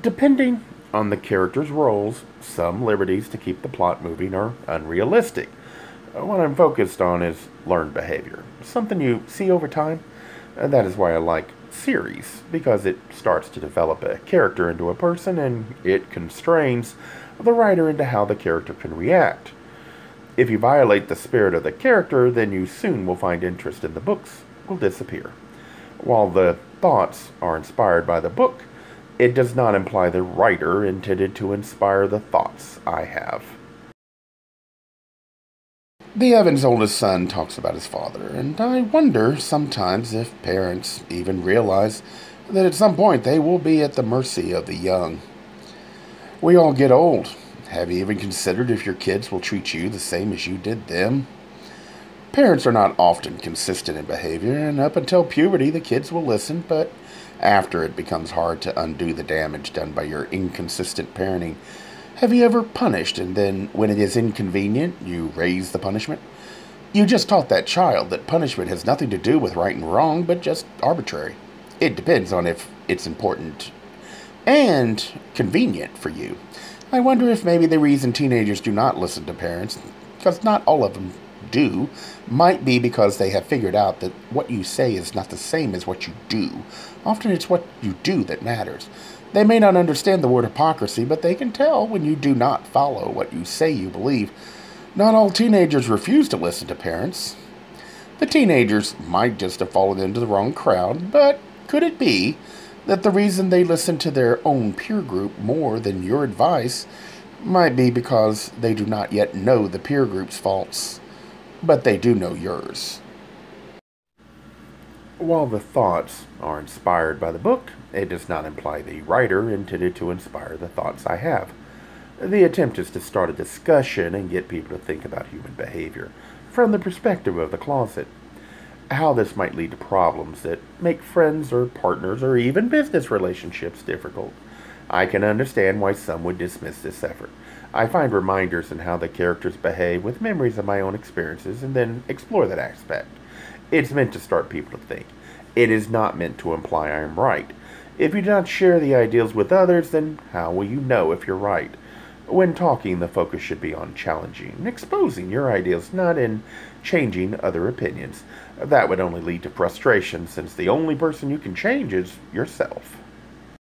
Depending on the character's roles, some liberties to keep the plot moving are unrealistic. What I'm focused on is learned behavior, something you see over time. That is why I like series, because it starts to develop a character into a person and it constrains the writer into how the character can react. If you violate the spirit of the character, then you soon will find interest in the books will disappear. While the thoughts are inspired by the book, it does not imply the writer intended to inspire the thoughts I have. The Evans' oldest son talks about his father, and I wonder sometimes if parents even realize that at some point they will be at the mercy of the young. We all get old. Have you even considered if your kids will treat you the same as you did them? Parents are not often consistent in behavior, and up until puberty, the kids will listen, but after it becomes hard to undo the damage done by your inconsistent parenting. Have you ever punished and then, when it is inconvenient, you raise the punishment? You just taught that child that punishment has nothing to do with right and wrong, but just arbitrary. It depends on if it's important and convenient for you. I wonder if maybe the reason teenagers do not listen to parents, because not all of them do, might be because they have figured out that what you say is not the same as what you do. Often it's what you do that matters. They may not understand the word hypocrisy, but they can tell when you do not follow what you say you believe. Not all teenagers refuse to listen to parents. The teenagers might just have fallen into the wrong crowd, but could it be that the reason they listen to their own peer group more than your advice might be because they do not yet know the peer group's faults, but they do know yours? While the thoughts are inspired by the book, it does not imply the writer intended to inspire the thoughts I have. The attempt is to start a discussion and get people to think about human behavior from the perspective of the closet. How this might lead to problems that make friends or partners or even business relationships difficult. I can understand why some would dismiss this effort. I find reminders in how the characters behave with memories of my own experiences and then explore that aspect. It's meant to start people to think. It is not meant to imply I am right. If you do not share the ideals with others, then how will you know if you're right? When talking, the focus should be on challenging and exposing your ideals, not in changing other opinions. That would only lead to frustration, since the only person you can change is yourself.